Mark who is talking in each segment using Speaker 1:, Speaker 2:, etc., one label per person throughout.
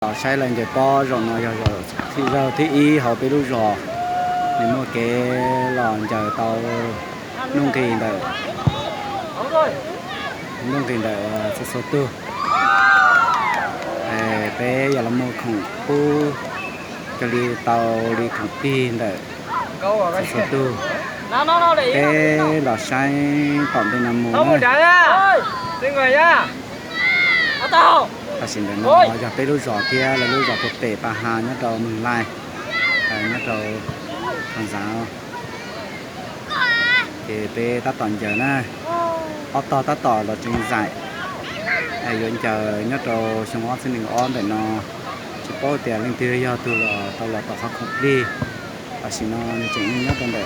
Speaker 1: sai lần giờ to rồi nó giờ thì giờ thì y họ bị đu rồi nên mà cái lòn giờ tàu nông kỳ đợi nông kỳ đợi số số tư bé giờ là mua khủng khu cho đi tàu đi khủng pin đợi số số tư bé là sai tổng bên nam mô ta xin đến nó giờ tới lúc gió kia là lúc gió thuộc tệ bà hà nhất đầu mình lại nhất đầu thằng giáo thì bé ta toàn giờ này ô tô ta tỏ là trình giải giờ chờ nhất đầu xong ó xin đừng on để nó chỉ có tiền lên tiêu giờ từ là tao là tao khắc phục đi ta xin nó chỉnh nhất trong đấy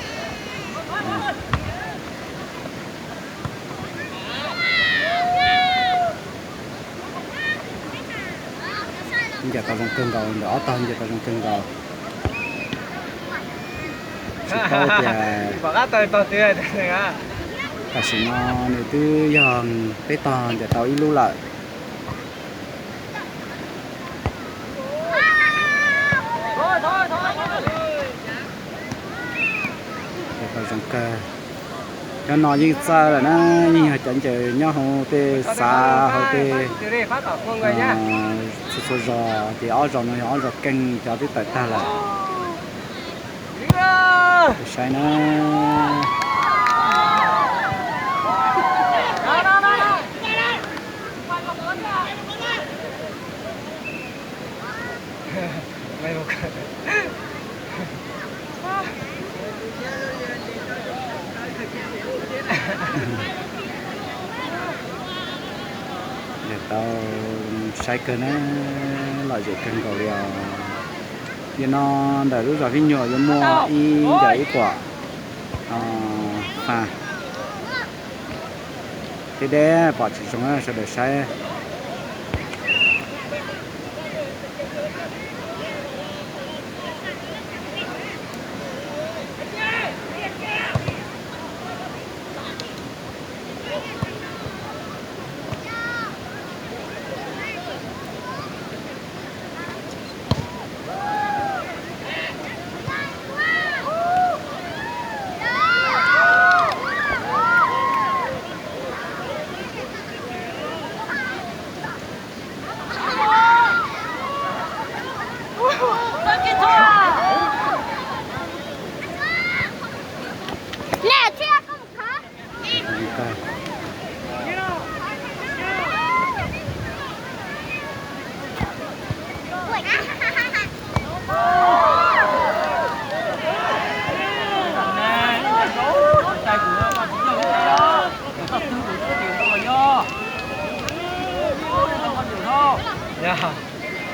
Speaker 1: giờ tao trong cơn đầu đỏ tên giờ tao trong cơn đầu ta xin nó này từ giờ tới toàn giờ tao ít lưu lại giờ tao trong cơ cho nó như sao là nó như chẳng chờ nhau hồ tê xa hồ tê số giò thì ó giò nó ó giò canh cho tới tại ta là sai nó giờ tao sai cơn á loại gì cơn cầu đèo giờ nó để lúc giờ vinh nhựa giờ mua y giấy quả pha thế đấy bỏ chỉ xuống á sẽ để sai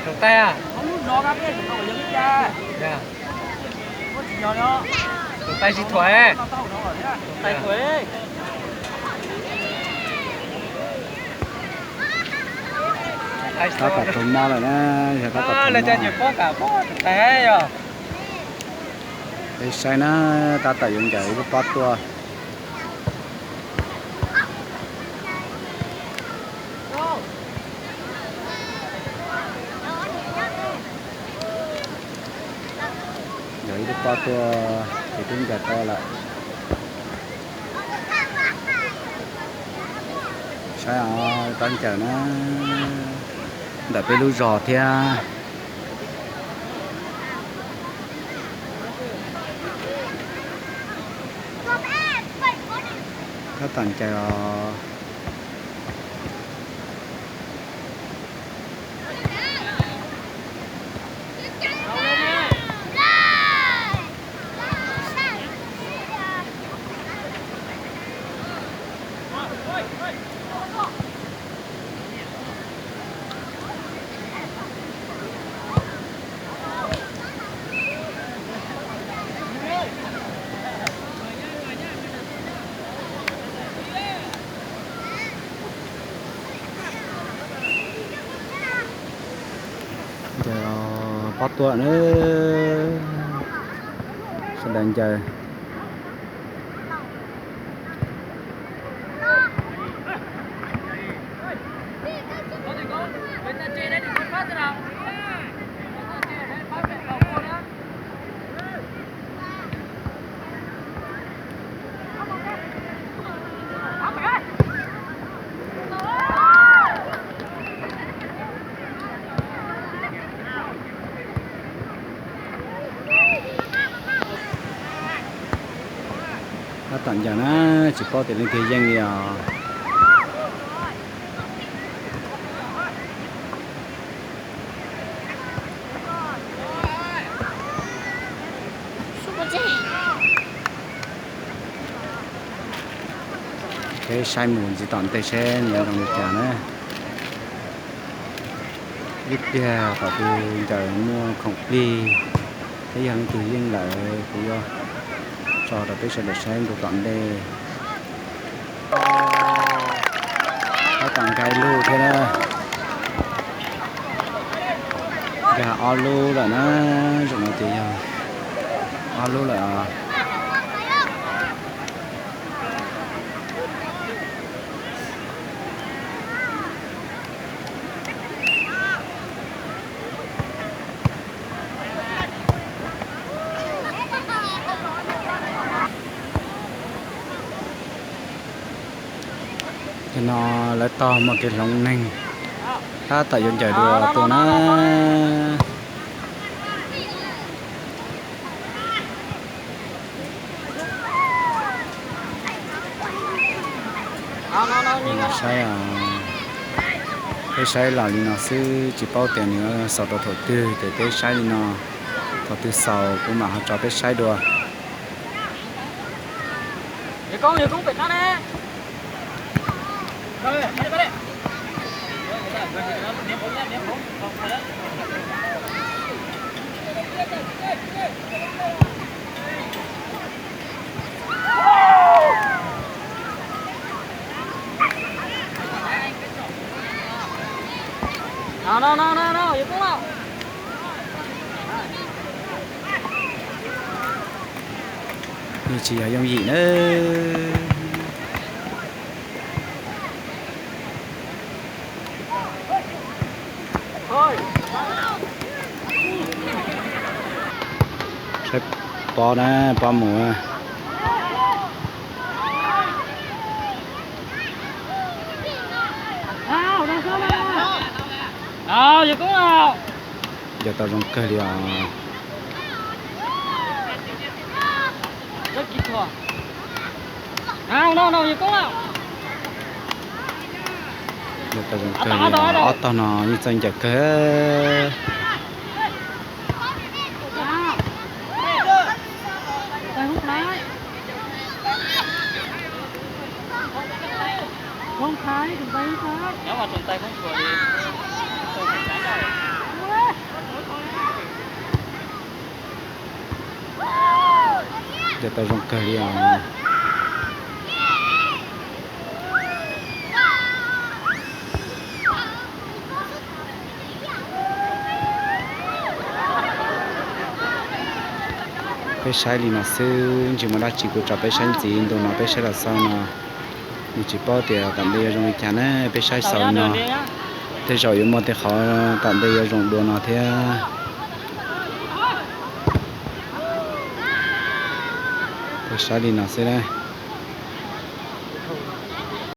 Speaker 2: trồng tay à?
Speaker 3: Không lúc đó các cái trồng giống như cha. Có chỉ nhỏ đó.
Speaker 2: Trồng tay xin thuế.
Speaker 3: Trồng tay thuế.
Speaker 1: ta cả trồng mo rồi nè giờ ta cả
Speaker 2: là cho nhiều có cả có trồng tay rồi.
Speaker 1: cái sai nó ta tại dụng vậy cái pot tua vậy cái pot tua thì chúng ta to lại sai tan chờ nó đợiไปlưu giò theo nó toàn chờ bắt tua nữa sẽ đánh chơi tận giờ nó chỉ có tiền lên kia dân gì à cái sai mùn chỉ toàn tay xe nhiều đồng trả nữa ít ra và từ giờ mua không đi thấy hắn từ riêng lại cũng do cho là cái sẽ được xem của toàn đây có toàn cái lưu thế đó gà alu là nó dùng nó thì alu là thì nó lấy to một cái lồng nành ta tại dân chạy đùa tụi nó sai à cái sai là nó sư chỉ bao tiền nữa sau đó thổ tư để cái sai nó thổ tư sau cũng mà họ cho cái sai đùa
Speaker 3: Giờ con phải nè. Đây, đây. Nào, giờ cũng nào.
Speaker 1: như chỉ ở trong gì nữa
Speaker 3: Thôi.
Speaker 1: sẽ bỏ nè bỏ mùa
Speaker 3: Nào, đang xuống nào. Nào, giờ cũng nào.
Speaker 1: giờ tao trong cơ liệu
Speaker 3: Rất kịp thời. Nào, giờ cũng nào.
Speaker 1: giờ tao trong cơ liệu ở tao nó như chân giờ cơ
Speaker 3: Không thái, đừng tay thái. Nếu mà trùng tay không vừa thì tôi phải trái rồi.
Speaker 1: giờ tao trong cơ liệu cái sai thì nó sư chỉ mà đã chỉ có cho cái sai gì đồ nó cái sai là sao nó mình chỉ bao tiền tận đây trong cái chán ấy cái sai sau nó thế rồi mà thì họ tận đây dùng đồ nó thế cái sai thì nó sẽ đây